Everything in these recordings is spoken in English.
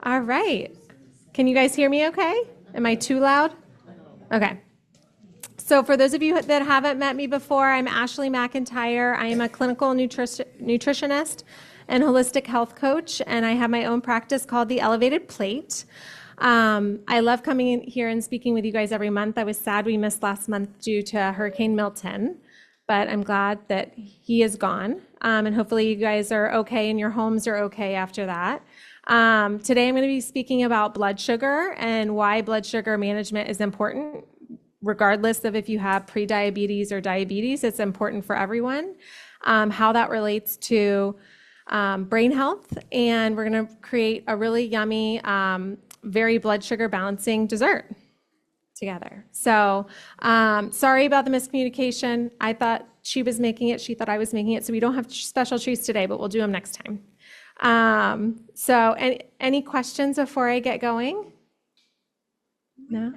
All right. Can you guys hear me okay? Am I too loud? Okay. So for those of you that haven't met me before, I'm Ashley McIntyre. I am a clinical nutritionist and holistic health coach, and I have my own practice called The Elevated Plate. I love coming in here and speaking with you guys every month. I was sad we missed last month due to Hurricane Milton, but I'm glad that he is gone. And hopefully you guys are okay and your homes are okay after that. Today I'm going to be speaking about blood sugar and why blood sugar management is important. Regardless of if you have prediabetes or diabetes, it's important for everyone. How that relates to brain health, and we're going to create a really yummy, very blood sugar balancing dessert together. So sorry about the miscommunication. I thought she was making it. She thought I was making it. So we don't have special treats today, but we'll do them next time. So any questions before I get going? No?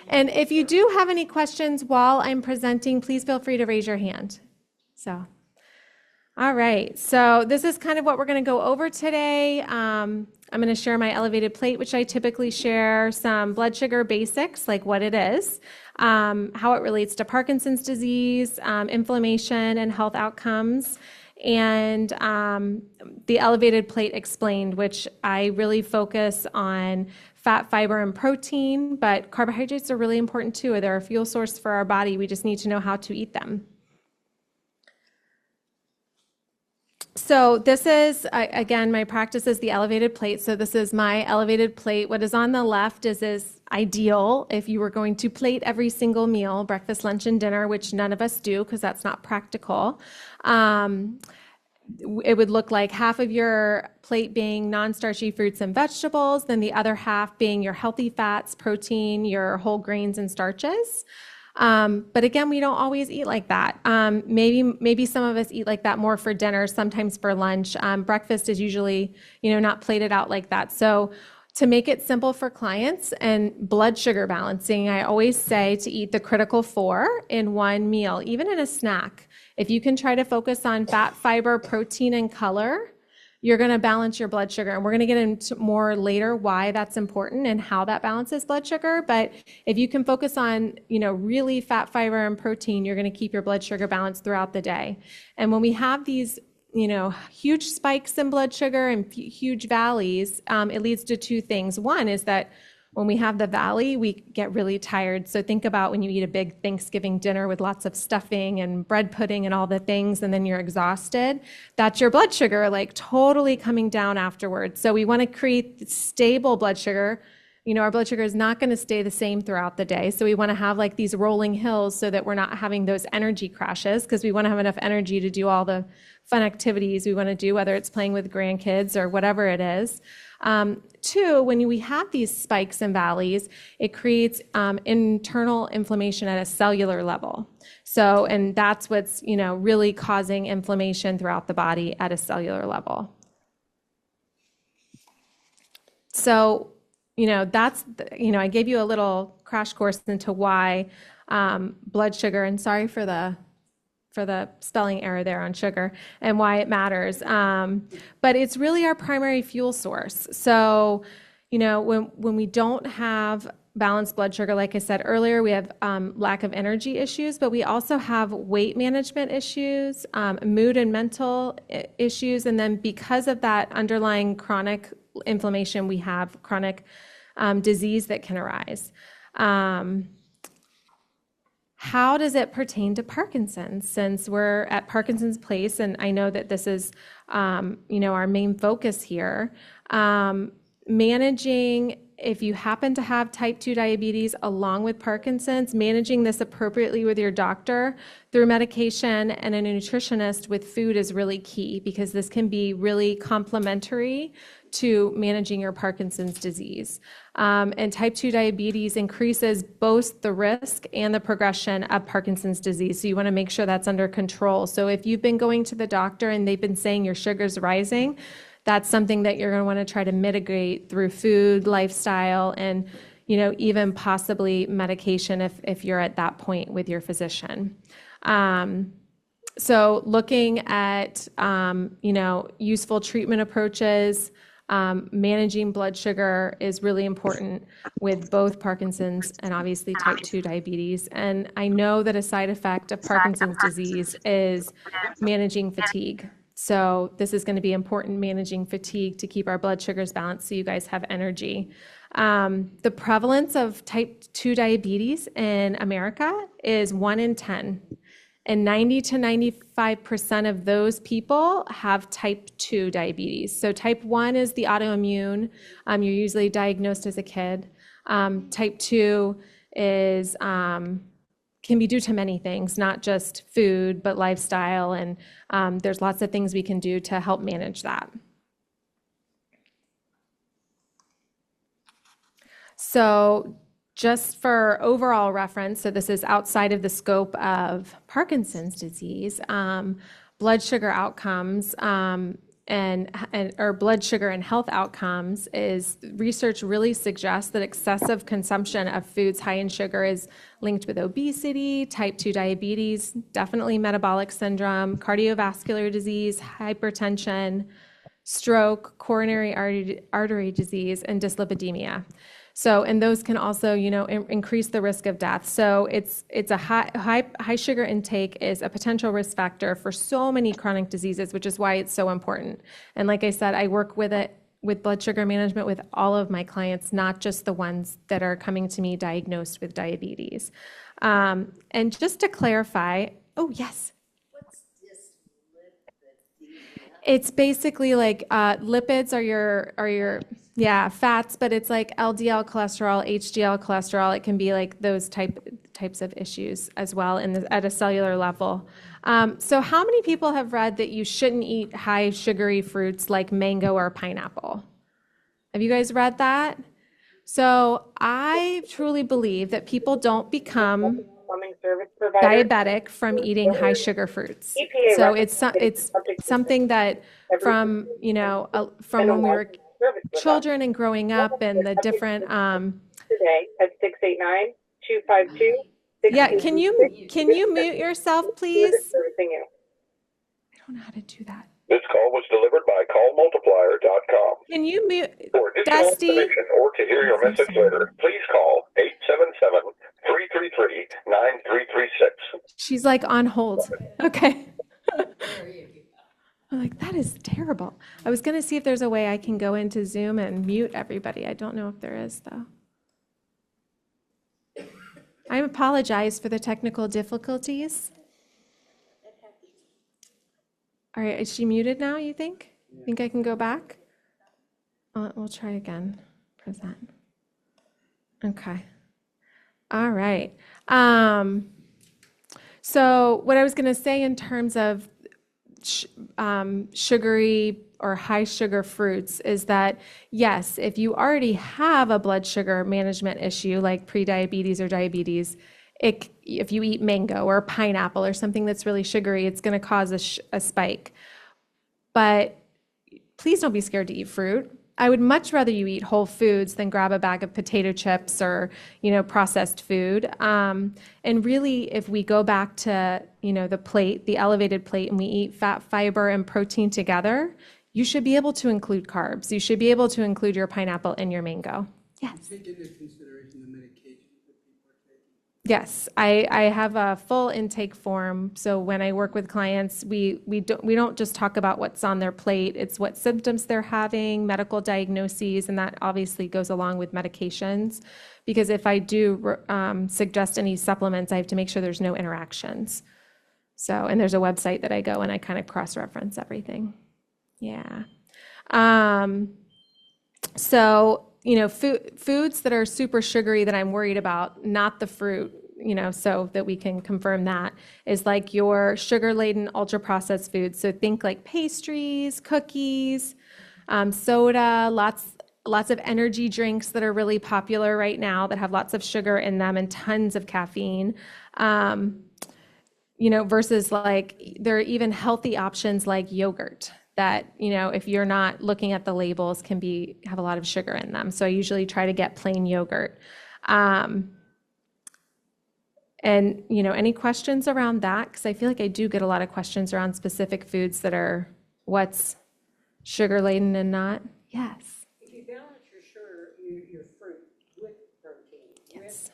And if you do have any questions while I'm presenting, please feel free to raise your hand. So, all right. So this is kind of what we're going to go over today. I'm going to share my elevated plate, which I typically share some blood sugar basics, like what it is, how it relates to Parkinson's disease, inflammation, and health outcomes, and the elevated plate explained, which I really focus on fat, fiber, and protein, but carbohydrates are really important too. They're a fuel source for our body. We just need to know how to eat them. So this is, again, my practice is the elevated plate. So this is my elevated plate. What is on the left is ideal if you were going to plate every single meal, breakfast, lunch, and dinner, which none of us do because that's not practical. It would look like half of your plate being non-starchy fruits and vegetables, then the other half being your healthy fats, protein, your whole grains and starches. But again, we don't always eat like that. Maybe some of us eat like that more for dinner, sometimes for lunch. Breakfast is usually, not plated out like that. So to make it simple for clients and blood sugar balancing, I always say to eat the critical 4 in one meal, even in a snack. If you can try to focus on fat, fiber, protein, and color, you're going to balance your blood sugar. And we're going to get into more later why that's important and how that balances blood sugar. But if you can focus on, really fat, fiber, and protein, you're going to keep your blood sugar balanced throughout the day. And when we have these huge spikes in blood sugar and huge valleys, it leads to two things. One is that when we have the valley, we get really tired. So think about when you eat a big Thanksgiving dinner with lots of stuffing and bread pudding and all the things, and then you're exhausted. That's your blood sugar, like totally coming down afterwards. So we want to create stable blood sugar. Our blood sugar is not going to stay the same throughout the day. So we want to have like these rolling hills so that we're not having those energy crashes, because we want to have enough energy to do all the fun activities we want to do, whether it's playing with grandkids or whatever it is. Two, when we have these spikes and valleys, it creates internal inflammation at a cellular level. So, and that's what's, really causing inflammation throughout the body at a cellular level. So, that's, I gave you a little crash course into why blood sugar, and sorry for the spelling error there on sugar, and why it matters. But it's really our primary fuel source. So, when we don't have balanced blood sugar, like I said earlier, we have lack of energy issues, but we also have weight management issues, mood and mental issues. And then because of that underlying chronic inflammation, we have chronic disease that can arise. How does it pertain to Parkinson's? Since we're at Parkinson's place, and I know that this is, our main focus here, managing, if you happen to have type 2 diabetes along with Parkinson's, managing this appropriately with your doctor through medication and a nutritionist with food is really key, because this can be really complementary to managing your Parkinson's disease. And type 2 diabetes increases both the risk and the progression of Parkinson's disease. So you want to make sure that's under control. So if you've been going to the doctor and they've been saying your sugar's rising, that's something that you're going to want to try to mitigate through food, lifestyle, and even possibly medication if you're at that point with your physician. So looking at, useful treatment approaches, managing blood sugar is really important with both Parkinson's and obviously type 2 diabetes. And I know that a side effect of Parkinson's disease is managing fatigue. So this is going to be important, managing fatigue to keep our blood sugars balanced so you guys have energy. The prevalence of type 2 diabetes in America is 1 in 10. And 90 to 95% of those people have type 2 diabetes. So type 1 is the autoimmune. You're usually diagnosed as a kid. Type 2 is can be due to many things, not just food, but lifestyle. And there's lots of things we can do to help manage that. So just for overall reference, so this is outside of the scope of Parkinson's disease, blood sugar outcomes or blood sugar and health outcomes is research really suggests that excessive consumption of foods high in sugar is linked with obesity, type 2 diabetes, definitely metabolic syndrome, cardiovascular disease, hypertension, stroke, coronary artery disease, and dyslipidemia. So, and those can also, increase the risk of death. So it's a high sugar intake is a potential risk factor for so many chronic diseases, which is why it's so important. And like I said, I work with blood sugar management with all of my clients, not just the ones that are coming to me diagnosed with diabetes. And just to clarify, oh yes. What's dyslipidemia? It's basically like lipids are your fats, but it's like LDL cholesterol, HDL cholesterol. It can be like those types of issues as well at a cellular level. So how many people have read that you shouldn't eat high sugary fruits like mango or pineapple? Have you guys read that? So I truly believe that people don't become diabetic from eating high sugar fruits. So it's something that from when we were children and growing up and the different today at 689-252. Yeah, can you mute yourself, please? I don't know how to do that. This call was delivered by callmultiplier.com. Can you mute For additional Dusty? information or to hear your message later, please call 877-333-9336. She's like on hold. Okay. I'm like, that is terrible. I was going to see if there's a way I can go into Zoom and mute everybody. I don't know if there is, though. I apologize for the technical difficulties. All right, is she muted now, you think? Think I can go back? We'll try again. Present. Okay. All right. So what I was going to say in terms of sugary or high sugar fruits is that, yes, if you already have a blood sugar management issue like prediabetes or diabetes, if you eat mango or pineapple or something that's really sugary, it's going to cause a spike. But please don't be scared to eat fruit. I would much rather you eat whole foods than grab a bag of potato chips or, processed food. And really, if we go back to, the elevated plate, and we eat fat, fiber, and protein together, you should be able to include carbs. You should be able to include your pineapple and your mango. Yes. Take into consideration the medications that people are taking. Yes, I have a full intake form. So when I work with clients, we don't just talk about what's on their plate. It's what symptoms they're having, medical diagnoses, and that obviously goes along with medications. Because if I do suggest any supplements, I have to make sure there's no interactions. So, and there's a website that I go and I kind of cross-reference everything. Yeah. So, foods that are super sugary that I'm worried about, not the fruit, so that we can confirm that, is like your sugar-laden ultra-processed foods. So think like pastries, cookies, soda, lots of energy drinks that are really popular right now that have lots of sugar in them and tons of caffeine. Versus like there are even healthy options like yogurt that, if you're not looking at the labels, can have a lot of sugar in them. So I usually try to get plain yogurt. And And, any questions around that? Because I feel like I do get a lot of questions around specific foods that are what's sugar laden and not. Yes. If you balance your sugar, your fruit with protein, Yes.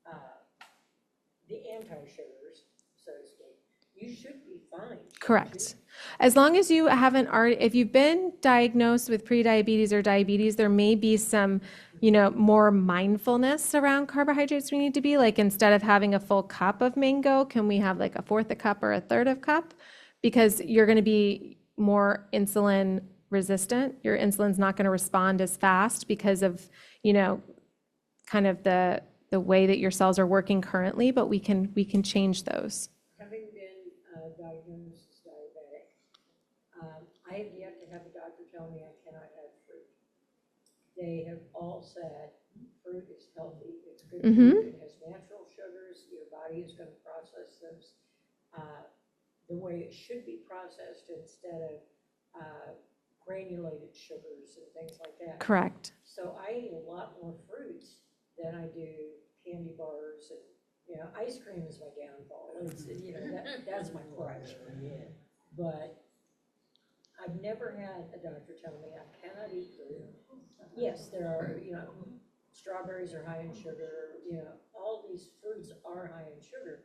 with the anti-sugars, so to speak, you should be fine. Correct. As long as you haven't already, if you've been diagnosed with prediabetes or diabetes, there may be some, more mindfulness around carbohydrates we need to be. Like instead of having a full cup of mango, can we have like a fourth a cup or a third of cup? Because you're going to be more insulin resistant. Your insulin's not going to respond as fast because of, kind of the way that your cells are working currently, but we can change those. Having been diagnosed as diabetic, I have yet to have a doctor tell me I cannot have fruit. They have all said fruit is healthy, it's good food, it has natural sugars, your body is going to process those the way it should be processed instead of granulated sugars and things like that. Correct. So I eat a lot more fruits than I do candy bars and, ice cream is my downfall. It's, that's my crutch. But I've never had a doctor tell me I cannot eat fruit. Yes, there are, strawberries are high in sugar, all these fruits are high in sugar.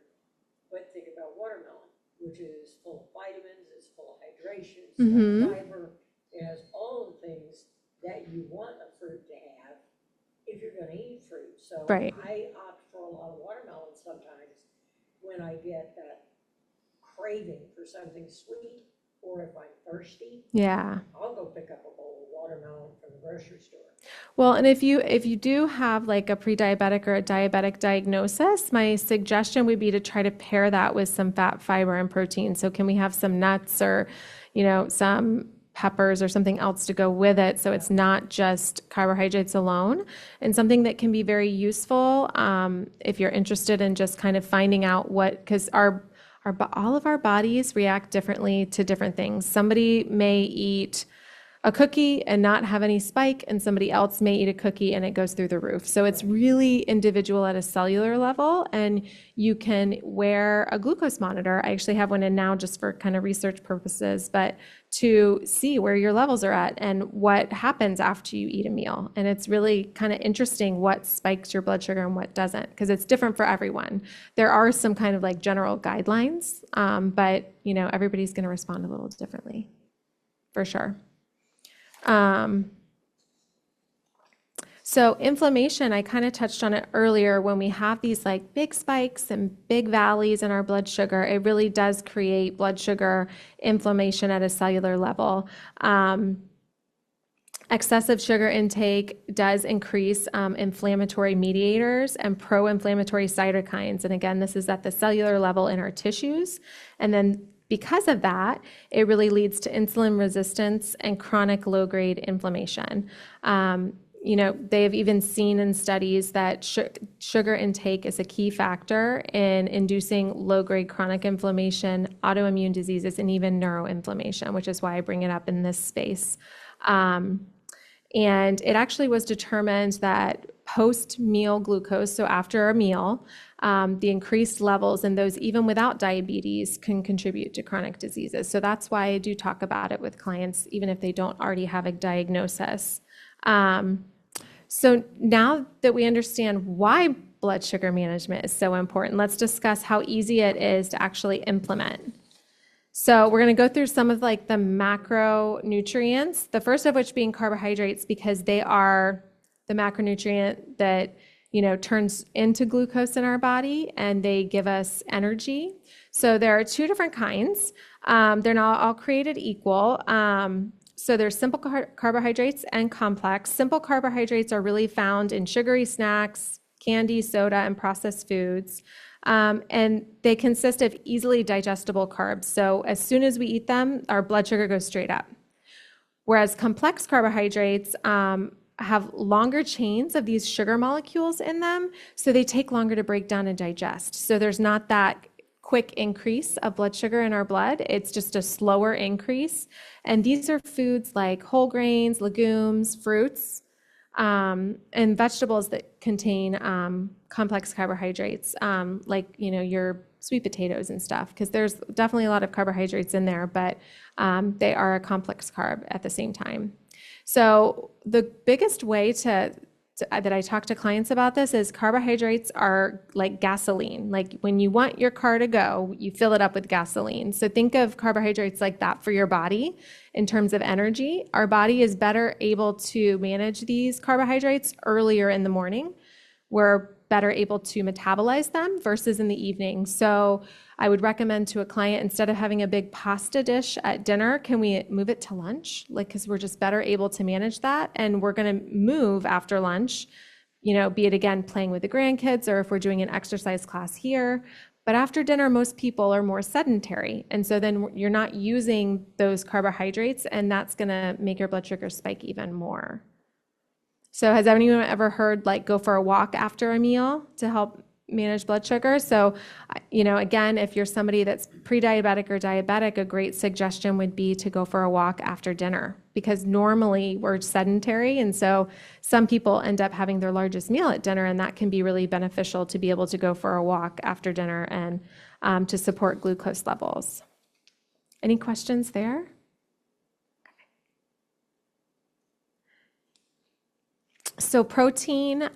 But think about watermelon, which is full of vitamins, it's full of hydration, it's full of fiber. It has all the things that you want a fruit to have if you're going to eat fruit. So Right. I opt for a lot of watermelon sometimes when I get that craving for something sweet, or if I'm thirsty, Yeah. I'll go pick up a bowl of watermelon from the grocery store. Well, and if you do have like a pre-diabetic or a diabetic diagnosis, my suggestion would be to try to pair that with some fat, fiber, and protein. So can we have some nuts or, some peppers or something else to go with it, so it's not just carbohydrates alone? And something that can be very useful if you're interested in just kind of finding out because all of our bodies react differently to different things. Somebody may eat a cookie and not have any spike, and somebody else may eat a cookie and it goes through the roof. So it's really individual at a cellular level, and you can wear a glucose monitor. I actually have one in now just for kind of research purposes, but to see where your levels are at and what happens after you eat a meal. And it's really kind of interesting what spikes your blood sugar and what doesn't, because it's different for everyone. There are some kind of like general guidelines, but everybody's going to respond a little differently, for sure. So inflammation, I kind of touched on it earlier. When we have these like big spikes and big valleys in our blood sugar, it really does create blood sugar inflammation at a cellular level. Excessive sugar intake does increase inflammatory mediators and pro-inflammatory cytokines. And again, this is at the cellular level in our tissues. And then because of that, it really leads to insulin resistance and chronic low-grade inflammation. They have even seen in studies that sugar intake is a key factor in inducing low-grade chronic inflammation, autoimmune diseases, and even neuroinflammation, which is why I bring it up in this space. And it actually was determined that post-meal glucose, so after a meal, the increased levels in those even without diabetes can contribute to chronic diseases. So that's why I do talk about it with clients, even if they don't already have a diagnosis. So now that we understand why blood sugar management is so important, let's discuss how easy it is to actually implement. So we're going to go through some of like the macronutrients, the first of which being carbohydrates, because they are the macronutrient that turns into glucose in our body, and they give us energy. So there are two different kinds. They're not all created equal. So there's simple carbohydrates and complex. Simple carbohydrates are really found in sugary snacks, candy, soda, and processed foods. And they consist of easily digestible carbs. So as soon as we eat them, our blood sugar goes straight up. Whereas complex carbohydrates have longer chains of these sugar molecules in them, so they take longer to break down and digest. So there's not that quick increase of blood sugar in our blood. It's just a slower increase. And these are foods like whole grains, legumes, fruits, and vegetables that contain complex carbohydrates, like, your sweet potatoes and stuff, because there's definitely a lot of carbohydrates in there, but they are a complex carb at the same time. So the biggest way that I talk to clients about this is carbohydrates are like gasoline. Like when you want your car to go, you fill it up with gasoline. So think of carbohydrates like that for your body in terms of energy. Our body is better able to manage these carbohydrates earlier in the morning. We're better able to metabolize them versus in the evening. So I would recommend to a client, instead of having a big pasta dish at dinner, can we move it to lunch? Like, because we're just better able to manage that. And we're going to move after lunch, be it again, playing with the grandkids, or if we're doing an exercise class here. But after dinner, most people are more sedentary. And so then you're not using those carbohydrates, and that's going to make your blood sugar spike even more. So has anyone ever heard like go for a walk after a meal to help manage blood sugar? So, again, if you're somebody that's pre-diabetic or diabetic, a great suggestion would be to go for a walk after dinner, because normally we're sedentary. And so some people end up having their largest meal at dinner, and that can be really beneficial to be able to go for a walk after dinner and to support glucose levels. Any questions there? So protein,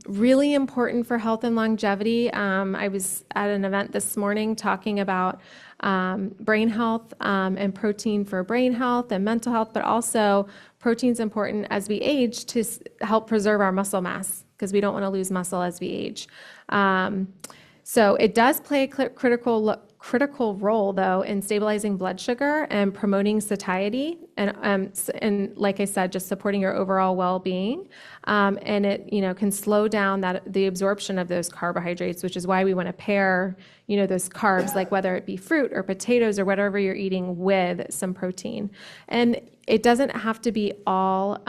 really important for health and longevity. I was at an event this morning talking about brain health and protein for brain health and mental health, but also protein's important as we age to help preserve our muscle mass, because we don't want to lose muscle as we age. So it does play a critical role, though, in stabilizing blood sugar and promoting satiety, and like I said, just supporting your overall well-being. And it, can slow down the absorption of those carbohydrates, which is why we want to pair, those carbs, like whether it be fruit or potatoes or whatever you're eating, with some protein. And it doesn't have to be all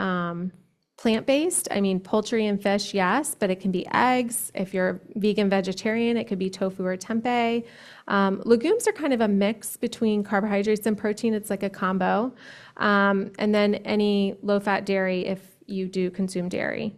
plant-based. I mean, poultry and fish, yes, but it can be eggs. If you're vegan, vegetarian, it could be tofu or tempeh. Legumes are kind of a mix between carbohydrates and protein. It's like a combo. And then any low-fat dairy if you do consume dairy.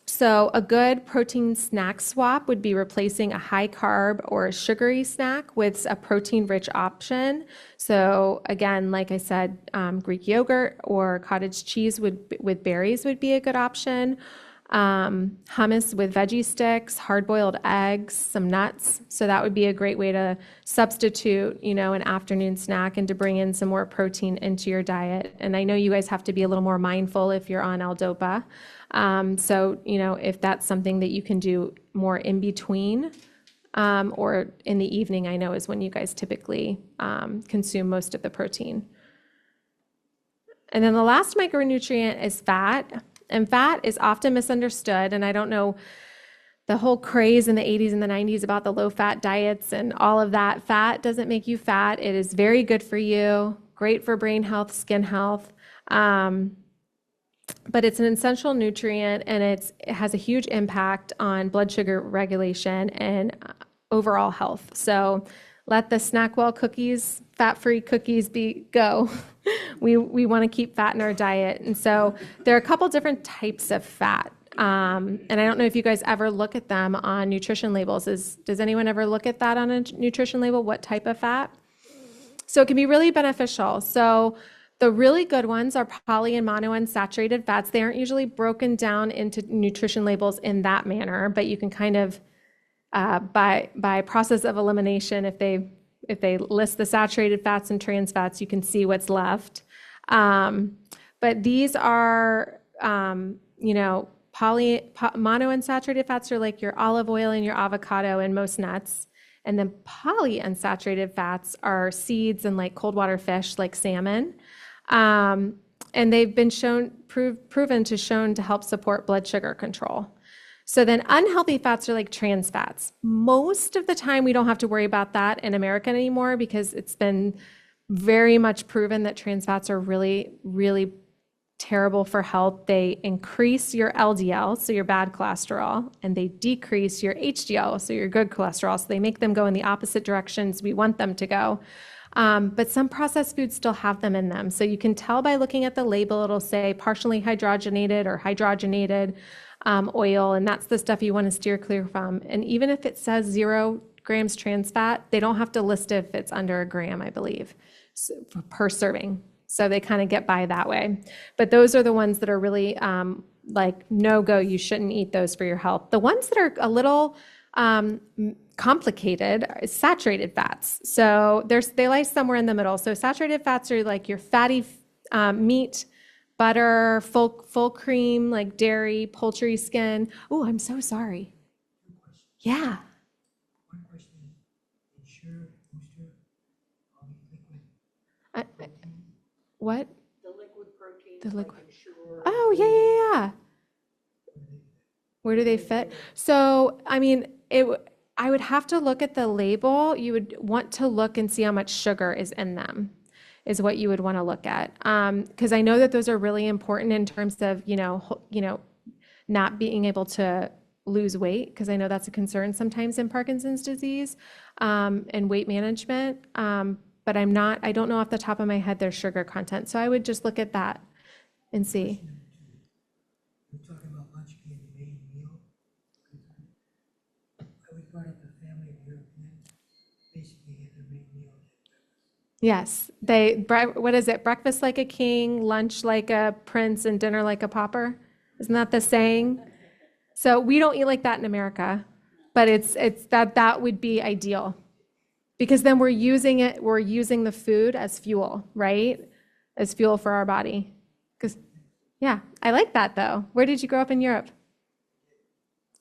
So a good protein snack swap would be replacing a high carb or a sugary snack with a protein-rich option. So again, like I said, Greek yogurt or cottage cheese with berries would be a good option. Hummus with veggie sticks, hard-boiled eggs, some nuts. So that would be a great way to substitute, an afternoon snack and to bring in some more protein into your diet. And I know you guys have to be a little more mindful if you're on L-DOPA. So, if that's something that you can do more in between, or in the evening, I know is when you guys typically consume most of the protein. And then the last micronutrient is fat. And fat is often misunderstood. And I don't know, the whole craze in the 80s and the 90s about the low-fat diets and all of that. Fat doesn't make you fat. It is very good for you, great for brain health, skin health. But it's an essential nutrient, and it has a huge impact on blood sugar regulation and overall health. So let the SnackWell cookies, fat-free cookies go. We want to keep fat in our diet. And so there are a couple different types of fat. And I don't know if you guys ever look at them on nutrition labels. Does anyone ever look at that on a nutrition label? What type of fat? So it can be really beneficial. So the really good ones are poly and monounsaturated fats. They aren't usually broken down into nutrition labels in that manner, but you can kind of, by process of elimination, if they list the saturated fats and trans fats, you can see what's left. But these are, monounsaturated fats are like your olive oil and your avocado and most nuts. And then polyunsaturated fats are seeds and like cold water fish, like salmon. And they've been proven to help support blood sugar control. So then unhealthy fats are like trans fats. Most of the time, we don't have to worry about that in America anymore, because it's been very much proven that trans fats are really, really terrible for health. They increase your LDL, so your bad cholesterol, and they decrease your HDL, so your good cholesterol. So they make them go in the opposite directions we want them to go. But some processed foods still have them in them. So you can tell by looking at the label, it'll say partially hydrogenated or hydrogenated oil, and that's the stuff you want to steer clear from. And even if it says 0 grams trans fat, they don't have to list if it's under a gram, I believe, per serving. So they kind of get by that way. But those are the ones that are really like no-go. You shouldn't eat those for your health. The ones that are a little complicated is saturated fats. So they lie somewhere in the middle. So saturated fats are like your fatty meat, butter, full cream, like dairy, poultry skin. Oh, I'm so sorry. Yeah. One question, Ensure, Booster, liquid I- protein. What? The liquid protein. The liquid- Ensure. Oh, yeah. Where do they fit? So, I mean, I would have to look at the label. You would want to look and see how much sugar is in them, is what you would want to look at. Because I know that those are really important in terms of, not being able to lose weight, because I know that's a concern sometimes in Parkinson's disease and weight management. But I don't know off the top of my head their sugar content. So I would just look at that and see. We're talking about lunch being the main meal. I was brought up a family of Europeans, basically had their main meal at breakfast. Yes, what is it? Breakfast like a king, lunch like a prince, and dinner like a pauper. Isn't that the saying? So we don't eat like that in America, but it's that would be ideal, because then we're using the food as fuel, right? As fuel for our body. Because, yeah, I like that though. Where did you grow up in Europe?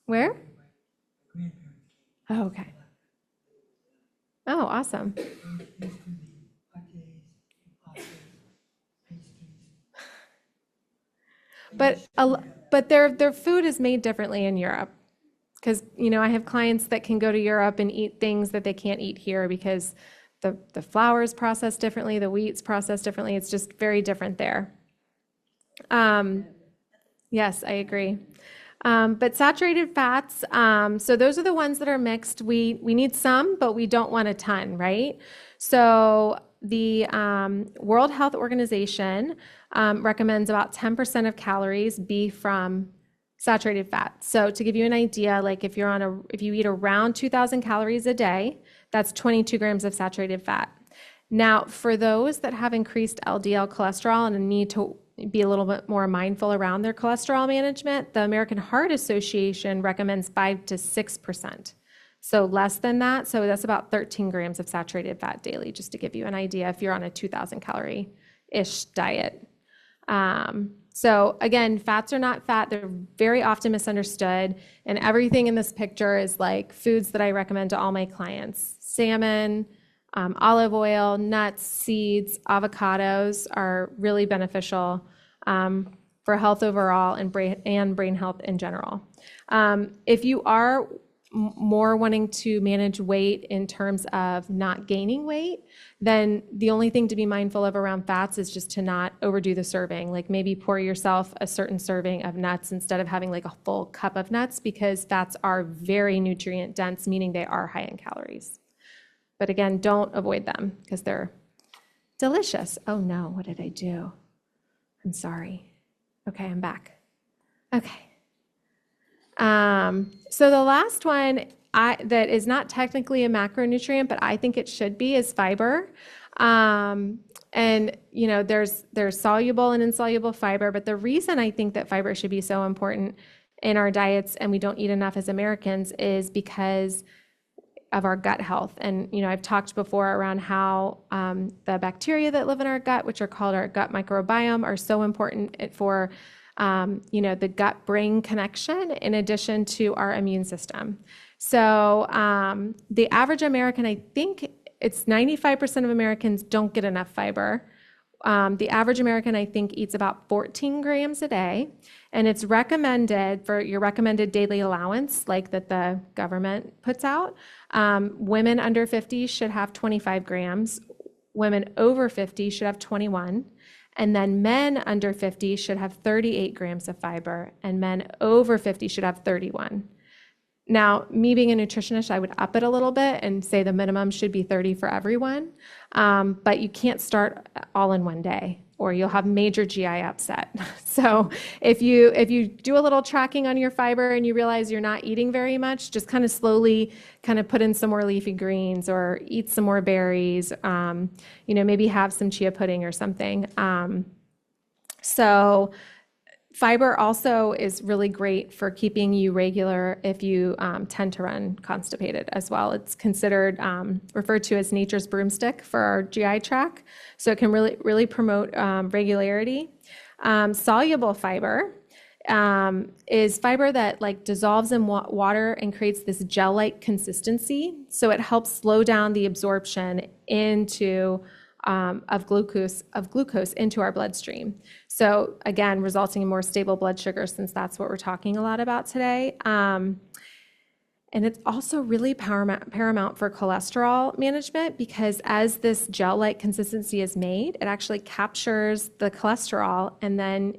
Where? Grandparents Oh, okay. Oh, awesome. came, used to the lattes, pastas, pastries. But their food is made differently in Europe, because I have clients that can go to Europe and eat things that they can't eat here because the flour's processed differently, the wheat's processed differently. It's just very different there. Yes, I agree. But saturated fats, so those are the ones that are mixed. We need some, but we don't want a ton, right? So the World Health Organization recommends about 10% of calories be from saturated fat. So to give you an idea, like if you eat around 2,000 calories a day, that's 22 grams of saturated fat. Now, for those that have increased LDL cholesterol and need to be a little bit more mindful around their cholesterol management, the American Heart Association recommends 5 to 6%. So less than that. So that's about 13 grams of saturated fat daily, just to give you an idea if you're on a 2,000 calorie-ish diet. So again, fats are not fat. They're very often misunderstood. And everything in this picture is like foods that I recommend to all my clients. Salmon, olive oil, nuts, seeds, avocados are really beneficial for health overall and brain health in general. If you are more wanting to manage weight in terms of not gaining weight, then the only thing to be mindful of around fats is just to not overdo the serving. Like maybe pour yourself a certain serving of nuts instead of having like a full cup of nuts, because fats are very nutrient dense, meaning they are high in calories. But again, don't avoid them because they're delicious. Oh no, what did I do? I'm sorry. Okay, I'm back. Okay. So the last one that is not technically a macronutrient, but I think it should be, is fiber. And there's soluble and insoluble fiber, but the reason I think that fiber should be so important in our diets and we don't eat enough as Americans is because of our gut health. And, I've talked before around how the bacteria that live in our gut, which are called our gut microbiome, are so important for the gut-brain connection in addition to our immune system. So the average American, I think it's 95% of Americans don't get enough fiber. The average American, I think, eats about 14 grams a day, and it's recommended for your recommended daily allowance, like that the government puts out. Women under 50 should have 25 grams. Women over 50 should have 21. And then men under 50 should have 38 grams of fiber, and men over 50 should have 31. Now, me being a nutritionist, I would up it a little bit and say the minimum should be 30 for everyone. But you can't start all in one day or you'll have major GI upset. So if you do a little tracking on your fiber and you realize you're not eating very much, just kind of slowly kind of put in some more leafy greens or eat some more berries, maybe have some chia pudding or something. So fiber also is really great for keeping you regular if you tend to run constipated as well. It's considered, referred to as nature's broomstick for our GI tract. So it can really promote regularity. Soluble fiber is fiber that like dissolves in water and creates this gel-like consistency. So it helps slow down the absorption of glucose into our bloodstream. So again, resulting in more stable blood sugar, since that's what we're talking a lot about today. And it's also really paramount for cholesterol management because as this gel-like consistency is made, it actually captures the cholesterol and then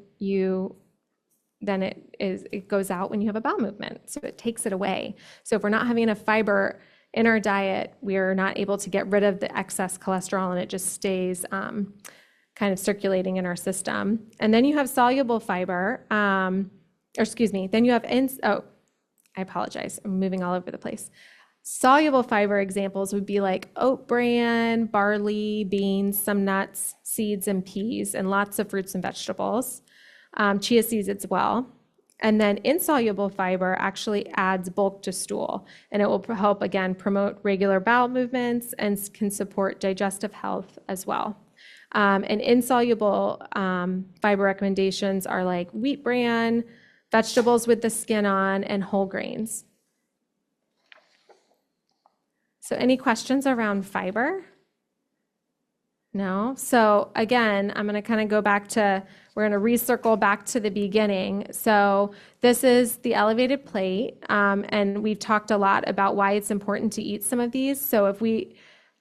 it goes out when you have a bowel movement. So it takes it away. So if we're not having enough fiber in our diet, we're not able to get rid of the excess cholesterol and it just stays kind of circulating in our system. And then you have soluble fiber, then you have, I apologize, I'm moving all over the place. Soluble fiber examples would be like oat bran, barley, beans, some nuts, seeds, and peas, and lots of fruits and vegetables, chia seeds as well. And then insoluble fiber actually adds bulk to stool, and it will help, again, promote regular bowel movements and can support digestive health as well. And insoluble fiber recommendations are like wheat bran, vegetables with the skin on, and whole grains. So any questions around fiber? No? So again, I'm going to kind of go back to, we're going to recircle back to the beginning. So this is the elevated plate, and we've talked a lot about why it's important to eat some of these. So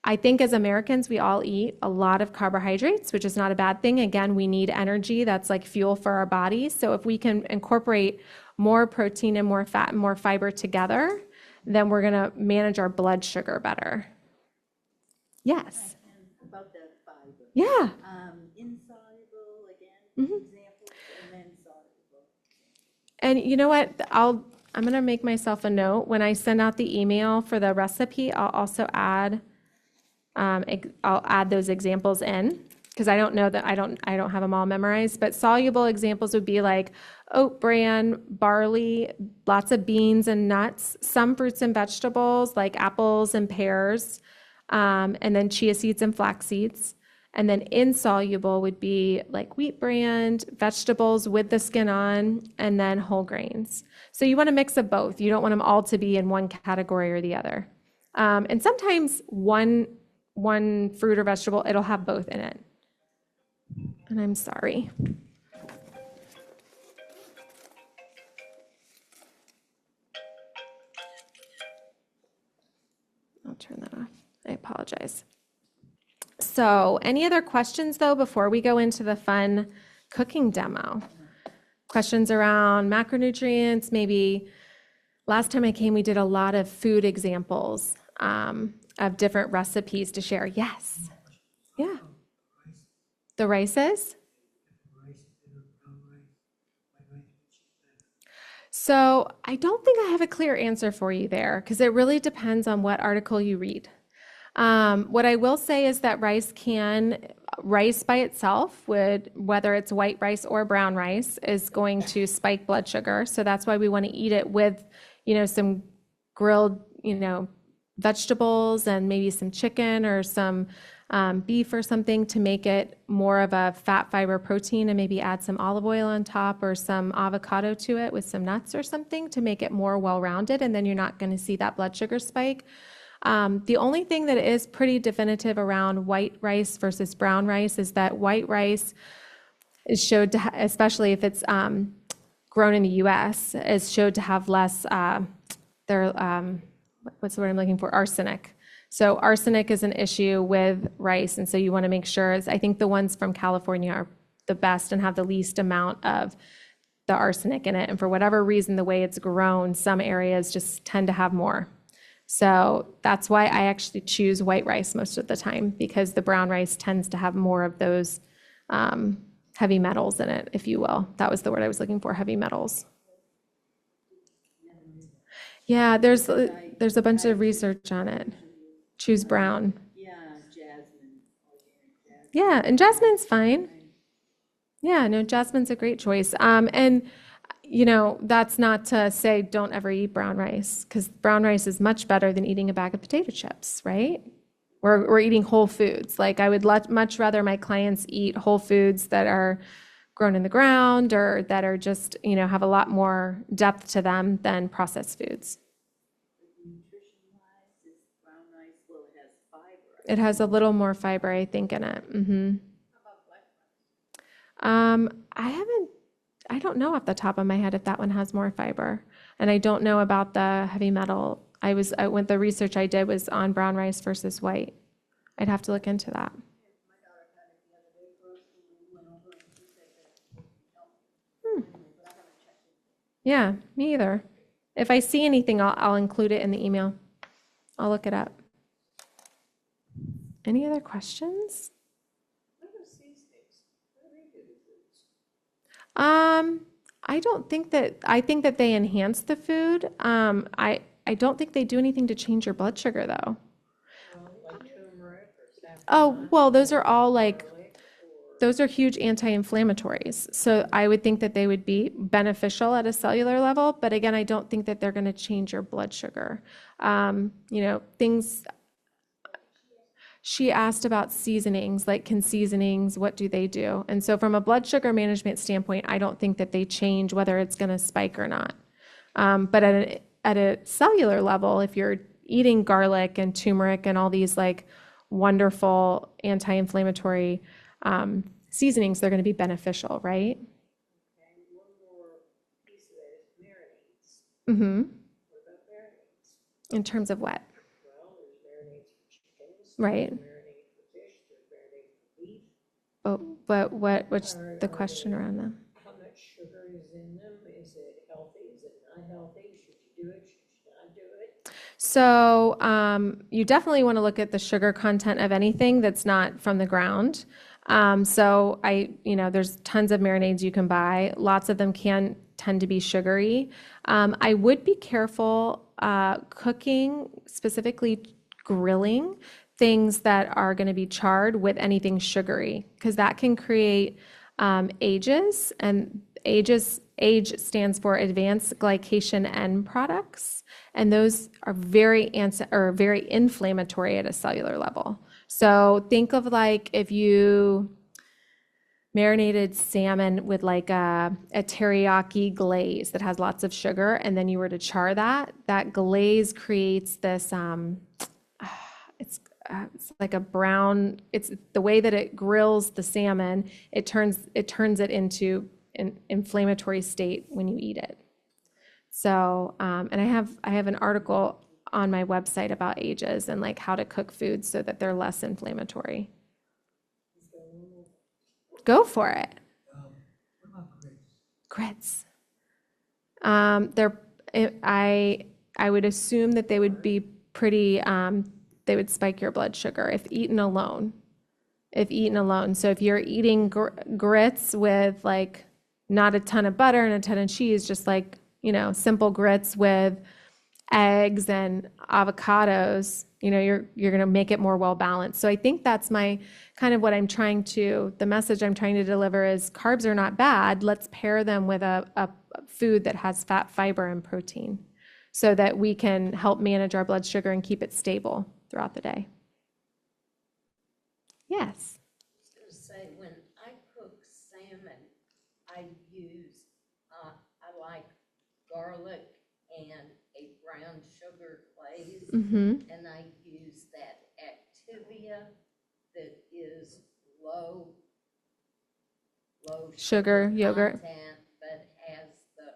I think as Americans, we all eat a lot of carbohydrates, which is not a bad thing. Again, we need energy. That's like fuel for our bodies. So if we can incorporate more protein and more fat and more fiber together, then we're going to manage our blood sugar better. Yes. About the fiber. Yeah. Insoluble, again, Mhm. examples, and then soluble. And you know what? I'm going to make myself a note. When I send out the email for the recipe, I'll also add those examples in because I don't know that I don't have them all memorized, but soluble examples would be like oat bran, barley, lots of beans and nuts, some fruits and vegetables like apples and pears, and then chia seeds and flax seeds. And then insoluble would be like wheat bran, vegetables with the skin on, and then whole grains. So you want a mix of both. You don't want them all to be in one category or the other. And sometimes one fruit or vegetable, it'll have both in it. And I'm sorry. I'll turn that off. I apologize. So any other questions though before we go into the fun cooking demo? Questions around macronutrients? Maybe last time I came, we did a lot of food examples of different recipes to share. Yes. Yeah. The rices? So I don't think I have a clear answer for you there because it really depends on what article you read. What I will say is that rice by itself whether it's white rice or brown rice, is going to spike blood sugar. So that's why we want to eat it with, some grilled, vegetables and maybe some chicken or some beef or something to make it more of a fat, fiber, protein, and maybe add some olive oil on top or some avocado to it with some nuts or something to make it more well-rounded, and then you're not going to see that blood sugar spike. The only thing that is pretty definitive around white rice versus brown rice is that white rice is showed to, especially if it's grown in the U.S., is showed to have less, what's the word I'm looking for? Arsenic. So arsenic is an issue with rice, and so you want to make sure, I think the ones from California are the best and have the least amount of the arsenic in it. And for whatever reason, the way it's grown, some areas just tend to have more. So that's why I actually choose white rice most of the time, because the brown rice tends to have more of those heavy metals in it, if you will. That was the word I was looking for, heavy metals. Yeah, there's a bunch of research on it. Choose brown. Yeah, jasmine, organic jasmine. Yeah, and jasmine's fine. Yeah, no, jasmine's a great choice. And you know, that's not to say don't ever eat brown rice, because brown rice is much better than eating a bag of potato chips, right? We're eating whole foods. Like I would much rather my clients eat whole foods that are grown in the ground or that are just, you know, have a lot more depth to them than processed foods. Nutrition-wise, is brown rice, well, it has fiber. It has a little more fiber, I think, in it. I don't know off the top of my head if that one has more fiber. And I don't know about the heavy metal. The research I did was on brown rice versus white. I'd have to look into that. Yeah, me either. If I see anything, I'll include it in the email. I'll look it up. Any other questions? I think that they enhance the food. I don't think they do anything to change your blood sugar though. Like turmeric or saffron. Oh, well, those are huge anti-inflammatories. So I would think that they would be beneficial at a cellular level, but again, I don't think that they're going to change your blood sugar. She asked about seasonings, like what do they do? And so from a blood sugar management standpoint, I don't think that they change whether it's going to spike or not. But at a cellular level, if you're eating garlic and turmeric and all these like wonderful anti-inflammatory seasonings, they're going to be beneficial, right? Okay, one more piece of that is marinades. Mm-hmm. What about marinades? In terms of what? Well, there's marinades for chickens. Right. There's marinade for fish. There's marinade for beef. But what's the question around that? How much sugar is in them? Is it healthy? Is it not healthy? Should you do it? Should you not do it? So you definitely want to look at the sugar content of anything that's not from the ground. There's tons of marinades you can buy. Lots of them can tend to be sugary. I would be careful cooking, specifically grilling, things that are going to be charred with anything sugary, because that can create AGEs, and age stands for advanced glycation end products, and those are very inflammatory at a cellular level. So think of like if you marinated salmon with like a teriyaki glaze that has lots of sugar, and then you were to char that glaze creates this it's like a brown, it's the way that it grills the salmon, it turns it into an inflammatory state when you eat it. So, and I have an article on my website about AGEs and like how to cook foods so that they're less inflammatory. Go for it. What about grits? Grits. I would assume that they would be pretty, they would spike your blood sugar if eaten alone. So if you're eating grits with like not a ton of butter and a ton of cheese, just like, simple grits with eggs and avocados, you're going to make it more well balanced. So I think that's my kind of the message I'm trying to deliver is carbs are not bad. Let's pair them with a food that has fat, fiber, and protein so that we can help manage our blood sugar and keep it stable throughout the day. Yes. I was going to say, when I cook salmon, I use, I like garlic and a brown sugar glaze, Mm-hmm. and I use that Activia that is low Sugar, yogurt. content, but has the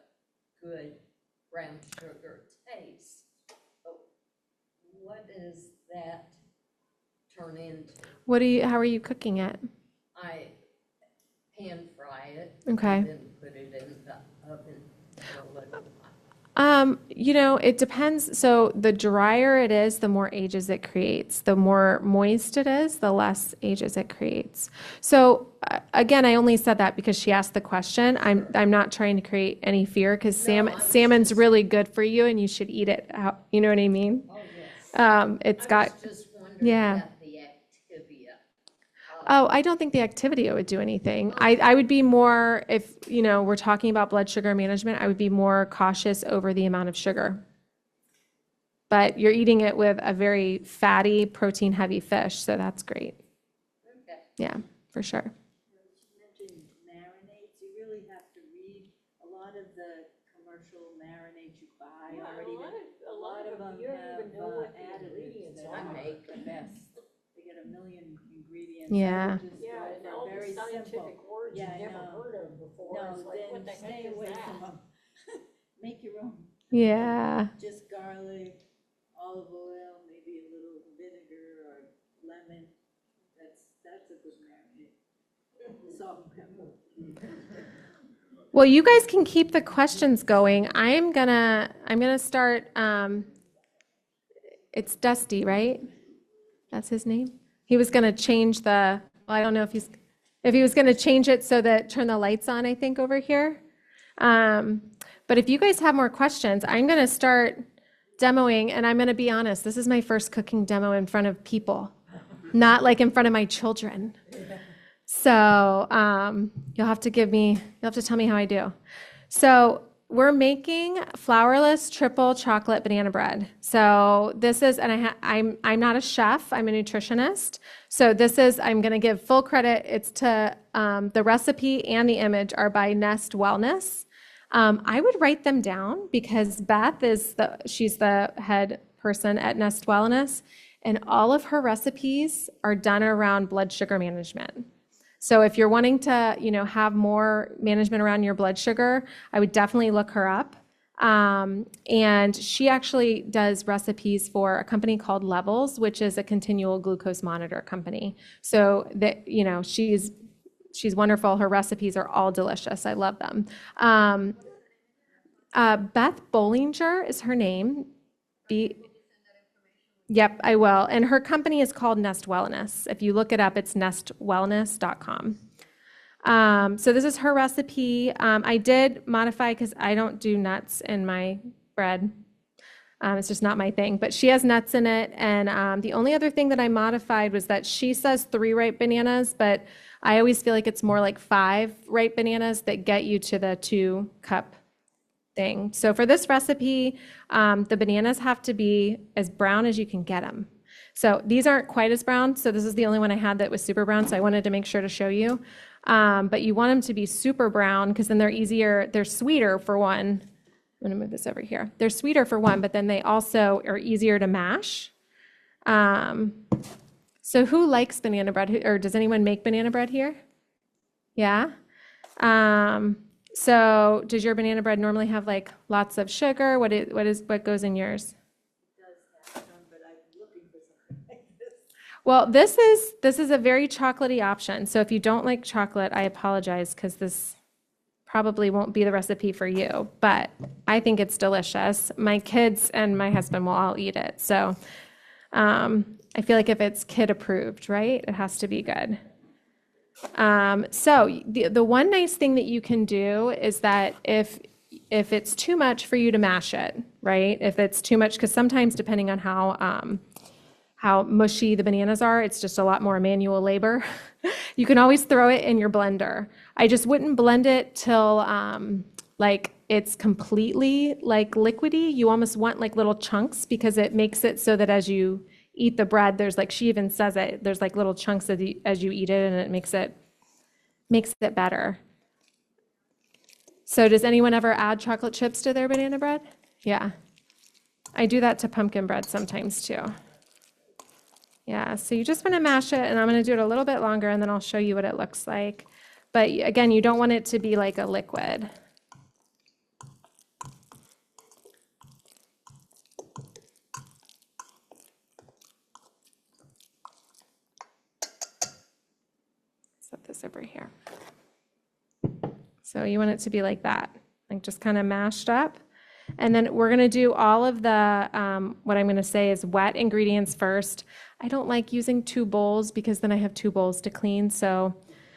good brown sugar taste. But what does that turn into? How are you cooking it? I pan fry it. Okay. And then put it in the oven for a little while? It depends. So the drier it is, the more ages it creates. The more moist it is, the less ages it creates. So again, I only said that because she asked the question. I'm not trying to create any fear because No, I was salmon's just- really good for you and you should eat it out. You know what I mean? Oh, yes. It's I got, was just wondering yeah. about the Activia. Oh, I don't think the Activia would do anything. I would be more, if, we're talking about blood sugar management, I would be more cautious over the amount of sugar. But you're eating it with a very fatty, protein-heavy fish, so that's great. Okay. Yeah, for sure. You mentioned marinades, you really have to read a lot of the commercial marinades you buy Yeah, already. a lot of them, you don't even know what the ingredients that I are make the best. They get a million ingredients. Yeah. I would just Yeah, go and for all the very scientific simple. words Yeah, you've I never know. heard of before. No, It's like, what the then heck stay is away that? from them. Make your own. Yeah. Just garlic, olive oil, maybe a little vinegar or lemon. That's a good marinade. Salt and pepper. Well, you guys can keep the questions going. I'm gonna start, it's Dusty, right? That's his name? He was gonna change well, I don't know if he was gonna change it so that, turn the lights on, I think, over here. But if you guys have more questions, I'm gonna start demoing, and I'm gonna be honest, this is my first cooking demo in front of people, not like in front of my children. So you'll have to tell me how I do. So we're making flourless triple chocolate banana bread. So this is, and I'm not a chef, I'm a nutritionist. So I'm going to give full credit. It's to the recipe and the image are by Nest Wellness. I would write them down because Beth she's the head person at Nest Wellness, and all of her recipes are done around blood sugar management. So if you're wanting to, have more management around your blood sugar, I would definitely look her up. And she actually does recipes for a company called Levels, which is a continual glucose monitor company. So that, she's wonderful. Her recipes are all delicious. I love them. Beth Bollinger is her name. Yep, I will. And her company is called Nest Wellness. If you look it up, it's nestwellness.com. So this is her recipe. I did modify because I don't do nuts in my bread. It's just not my thing. But she has nuts in it. And the only other thing that I modified was that she says 3 ripe bananas, but I always feel like it's more like 5 ripe bananas that get you to the 2-cup thing. So for this recipe, the bananas have to be as brown as you can get them. So these aren't quite as brown. So this is the only one I had that was super brown. So I wanted to make sure to show you. But you want them to be super brown because then they're sweeter for one. I'm going to move this over here. They're sweeter for one, but then they also are easier to mash. So who likes banana bread? Or does anyone make banana bread here? Yeah? So does your banana bread normally have like lots of sugar? What goes in yours? Does have some, but I'm looking for something like this. Well, this is a very chocolatey option. So if you don't like chocolate, I apologize because this probably won't be the recipe for you, but I think it's delicious. My kids and my husband will all eat it. So I feel like if it's kid approved, right, it has to be good. So the one nice thing that you can do is that if it's too much for you to mash it, right? If it's too much, because sometimes depending on how mushy the bananas are, it's just a lot more manual labor. You can always throw it in your blender. I just wouldn't blend it till like it's completely like liquidy. You almost want like little chunks because it makes it so that as you eat the bread, there's like, she even says it, there's like little chunks as you eat it, and it makes it better. So does anyone ever add chocolate chips to their banana bread? Yeah. I do that to pumpkin bread sometimes too. Yeah, so you just want to mash it, and I'm going to do it a little bit longer, and then I'll show you what it looks like. But again, you don't want it to be like a liquid. Set this over here. So you want it to be like that. like just kind of mashed up. And then we're going to do all of the, what I'm going to say is wet ingredients first. I don't like using 2 bowls because then I have 2 bowls to clean. So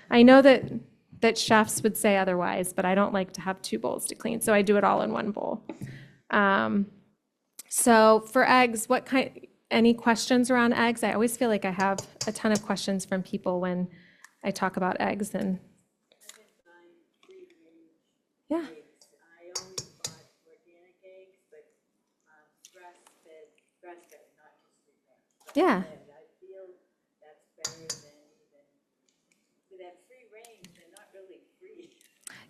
I know that chefs would say otherwise, but I don't like to have 2 bowls to clean. So I do it all in 1 bowl. So for eggs, any questions around eggs? I always feel like I have a ton of questions from people when I talk about eggs and I've been buying free-range yeah. eggs. I always bought organic eggs, but grass-fed, not just free-range. Yeah. Grass-fed. I feel that's better than even, with that free range, they're not really free.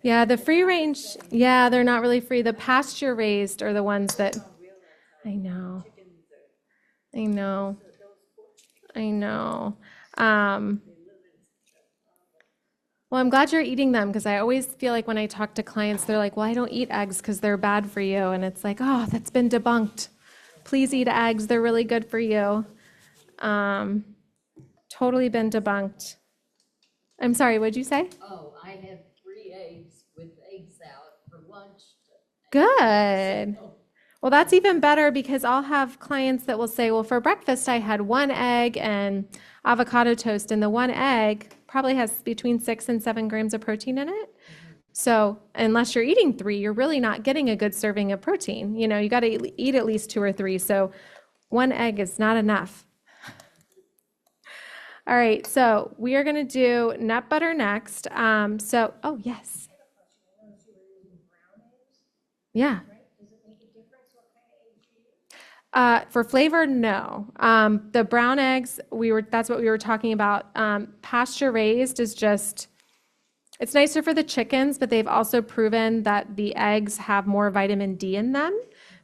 Yeah, the free range, yeah, they're not really free. The pasture raised are the ones that, I don't realize how I know, chickens are, I know, those poor I know. they live in Well, I'm glad you're eating them because I always feel like when I talk to clients, they're like, well, I don't eat eggs because they're bad for you. And it's like, oh, that's been debunked. Please eat eggs. They're really good for you. Totally been debunked. I'm sorry, what'd you say? Oh, I had 3 eggs with eggs out for lunch. Good. So, Well, that's even better because I'll have clients that will say, well, for breakfast, I had 1 egg and avocado toast, and the 1 egg probably has between 6 and 7 grams of protein in it. So unless you're eating 3, you're really not getting a good serving of protein. You know, you got to eat at least 2 or 3. So 1 egg is not enough. All right, so we are going to do nut butter next. Oh, yes. Yeah. For flavor, no. The brown eggs, that's what we were talking about. Pasture raised is just, it's nicer for the chickens, but they've also proven that the eggs have more vitamin D in them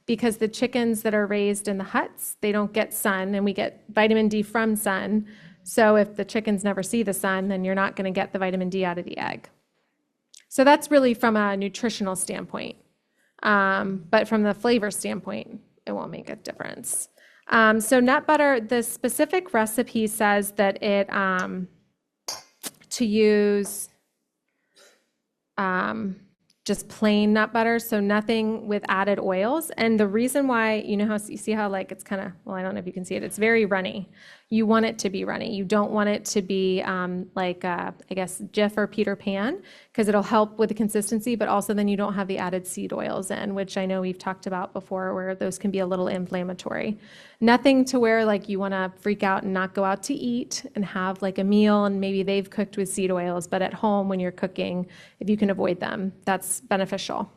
because the chickens that are raised in the huts, they don't get sun, and we get vitamin D from sun. So if the chickens never see the sun, then you're not going to get the vitamin D out of the egg. So that's really from a nutritional standpoint. But from the flavor standpoint, it won't make a difference. So nut butter, the specific recipe says that to use just plain nut butter, so nothing with added oils. And the reason why, you know how you see how like it's kind of, well, I don't know if you can see it, it's very runny. You want it to be runny. You don't want it to be like, I guess, Jif or Peter Pan, because it'll help with the consistency, but also then you don't have the added seed oils in, which I know we've talked about before, where those can be a little inflammatory. Nothing to where like you want to freak out and not go out to eat and have like a meal and maybe they've cooked with seed oils, but at home when you're cooking, if you can avoid them, that's beneficial.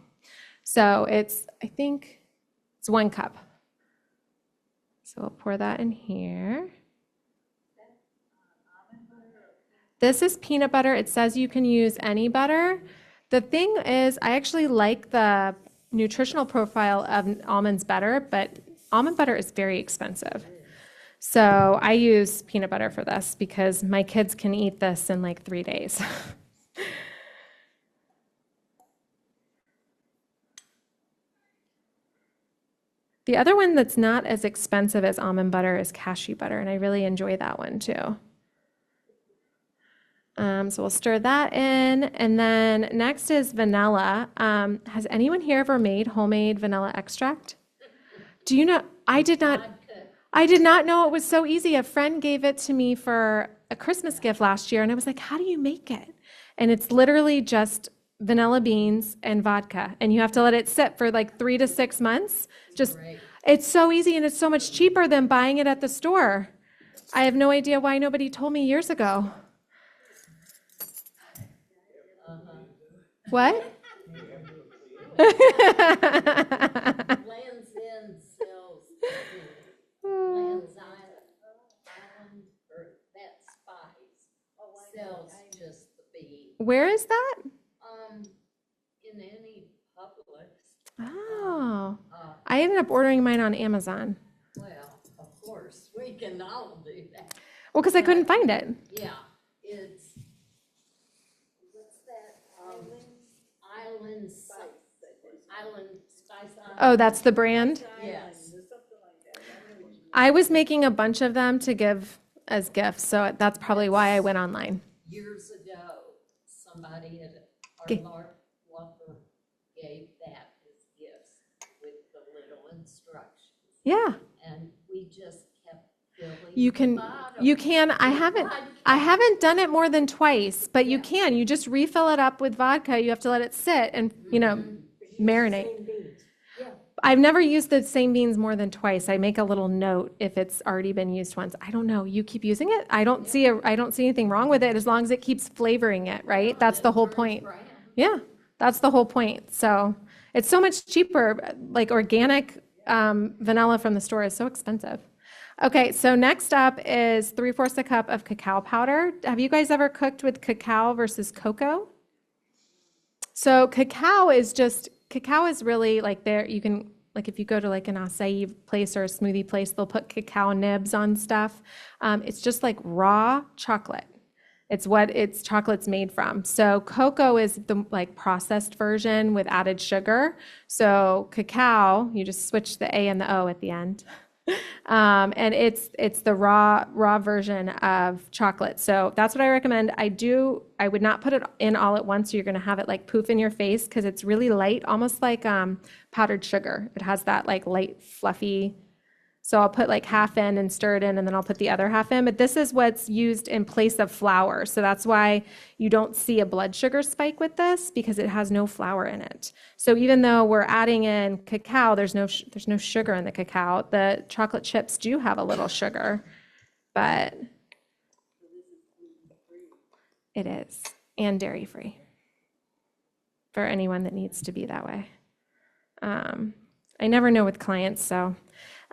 So I think it's 1 cup. So we'll pour that in here. This is peanut butter. It says you can use any butter. The thing is, I actually like the nutritional profile of almonds better, but almond butter is very expensive. So I use peanut butter for this because my kids can eat this in like 3 days. The other one that's not as expensive as almond butter is cashew butter, and I really enjoy that one too. So we'll stir that in, and then next is vanilla. Has anyone here ever made homemade vanilla extract? Do you know? I did not know it was so easy. A friend gave it to me for a Christmas gift last year, and I was like, how do you make it? And it's literally just vanilla beans and vodka, and you have to let it sit for like 3 to 6 months. It's so easy, and it's so much cheaper than buying it at the store. I have no idea why nobody told me years ago. What? Land's End sells Land's Island, or that spice sells just the bean. Where is that? In any Publix, Oh, I ended up ordering mine on Amazon. well, of course, we can all do that. Well, because I couldn't find it. Yeah, it's, what's that, Island Spice Island. Oh, that's the brand? Yes. I was making a bunch of them to give as gifts, so that's probably why I went online. Years ago, somebody at Okay. our Walker gave that as gifts with the little instructions. Yeah. And we just kept filling You the can, bottom you can, I with haven't, vodka. I haven't done it more than twice, but you Yeah. can, you just refill it up with vodka. You have to let it sit and, marinate. Same beans. Yeah. I've never used the same beans more than twice. I make a little note if it's already been used once. I don't know. You keep using it. I don't see anything wrong with it as long as it keeps flavoring it, right? That's the whole point. Brown. Yeah, that's the whole point. So it's so much cheaper. Like organic vanilla from the store is so expensive. Okay, so next up is 3/4 a cup of cacao powder. Have you guys ever cooked with cacao versus cocoa? So cacao is really like there, you can, like if you go to like an acai place or a smoothie place, they'll put cacao nibs on stuff. It's just like raw chocolate. It's what chocolate's made from. So cocoa is the like processed version with added sugar. So cacao, you just switch the A and the O at the end. And it's the raw version of chocolate. So that's what I recommend. I would not put it in all at once. So you're going to have it like poof in your face because it's really light, almost like powdered sugar. It has that like light, fluffy. So I'll put like half in and stir it in, and then I'll put the other half in. But this is what's used in place of flour. So that's why you don't see a blood sugar spike with this, because it has no flour in it. So even though we're adding in cacao, there's no sugar in the cacao. The chocolate chips do have a little sugar, but it is, and dairy free for anyone that needs to be that way. I never know with clients, so.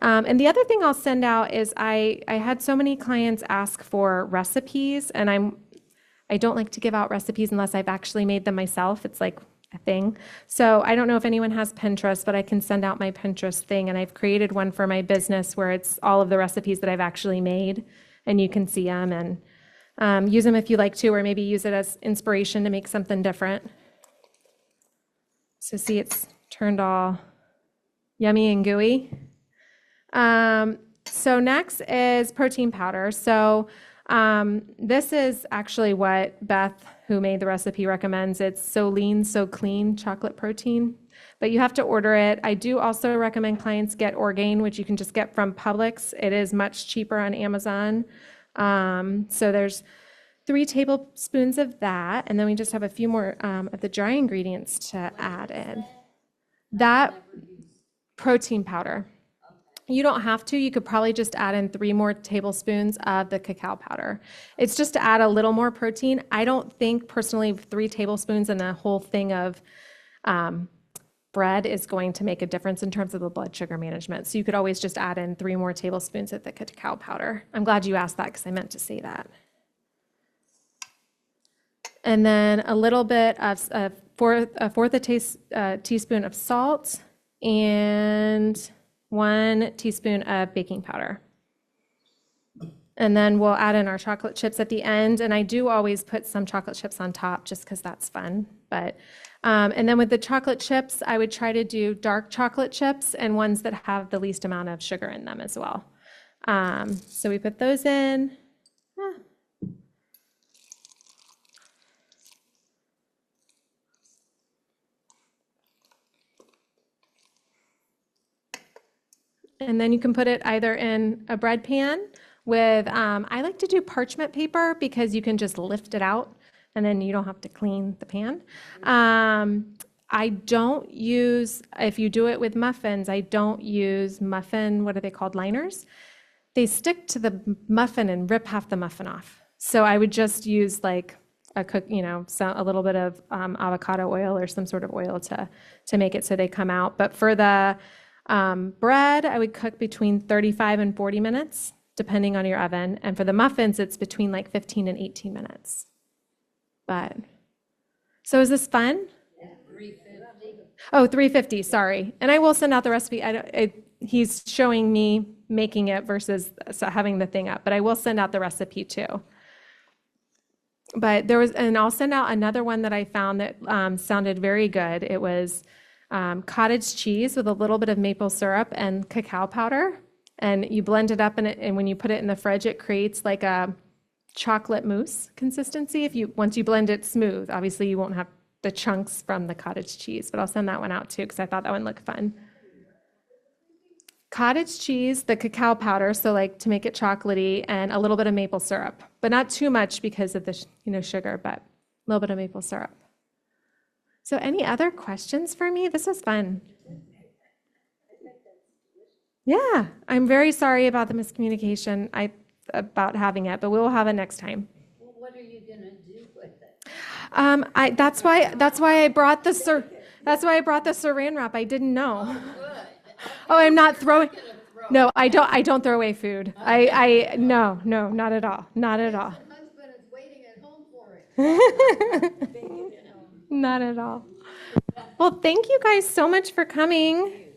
And the other thing I'll send out is I had so many clients ask for recipes, and I don't like to give out recipes unless I've actually made them myself. It's like a thing. So I don't know if anyone has Pinterest, but I can send out my Pinterest thing, and I've created one for my business where it's all of the recipes that I've actually made, and you can see them and use them if you like to, or maybe use it as inspiration to make something different. So see, it's turned all yummy and gooey. So next is protein powder. So this is actually what Beth, who made the recipe, recommends. It's So Lean, So Clean chocolate protein, but you have to order it. I do also recommend clients get Orgain, which you can just get from Publix. It is much cheaper on Amazon. So there's 3 tablespoons of that, and then we just have a few more of the dry ingredients to add in. That protein powder. You don't have to. You could probably just add in 3 more tablespoons of the cacao powder. It's just to add a little more protein. I don't think personally 3 tablespoons and a whole thing of bread is going to make a difference in terms of the blood sugar management. So you could always just add in 3 more tablespoons of the cacao powder. I'm glad you asked that because I meant to say that. And then a little bit of a fourth teaspoon of salt and 1 teaspoon of baking powder. And then we'll add in our chocolate chips at the end. And I do always put some chocolate chips on top just because that's fun. But and then with the chocolate chips, I would try to do dark chocolate chips and ones that have the least amount of sugar in them as well. So we put those in. And then you can put it either in a bread pan with, I like to do parchment paper because you can just lift it out and then you don't have to clean the pan. I don't use, if you do it with muffins, I don't use muffin, what are they called, liners? They stick to the muffin and rip half the muffin off. So I would just use like a little bit of avocado oil or some sort of oil to make it so they come out. But for the bread, I would cook between 35 and 40 minutes, depending on your oven. And for the muffins, it's between like 15 and 18 minutes. But, so is this fun? 350. Oh, 350, sorry. And I will send out the recipe. He's showing me making it versus having the thing up, but I will send out the recipe too. But and I'll send out another one that I found that sounded very good. It was cottage cheese with a little bit of maple syrup and cacao powder, and you blend it up and when you put it in the fridge, it creates like a chocolate mousse consistency. Once you blend it smooth, obviously you won't have the chunks from the cottage cheese, but I'll send that one out too because I thought that one looked fun. Cottage cheese, the cacao powder, so like to make it chocolatey, and a little bit of maple syrup, but not too much because of the sugar, but a little bit of maple syrup. So any other questions for me? This was fun. Yeah, I'm very sorry about the miscommunication about having it, but we will have it next time. Well, what are you gonna do with it? That's why I brought the saran wrap. I didn't know. Good. Oh, I'm not throwing. Gonna throw No, I don't throw away food. No, not at all. Not at all. My husband is waiting at home for it. Not at all. Well, thank you guys so much for coming.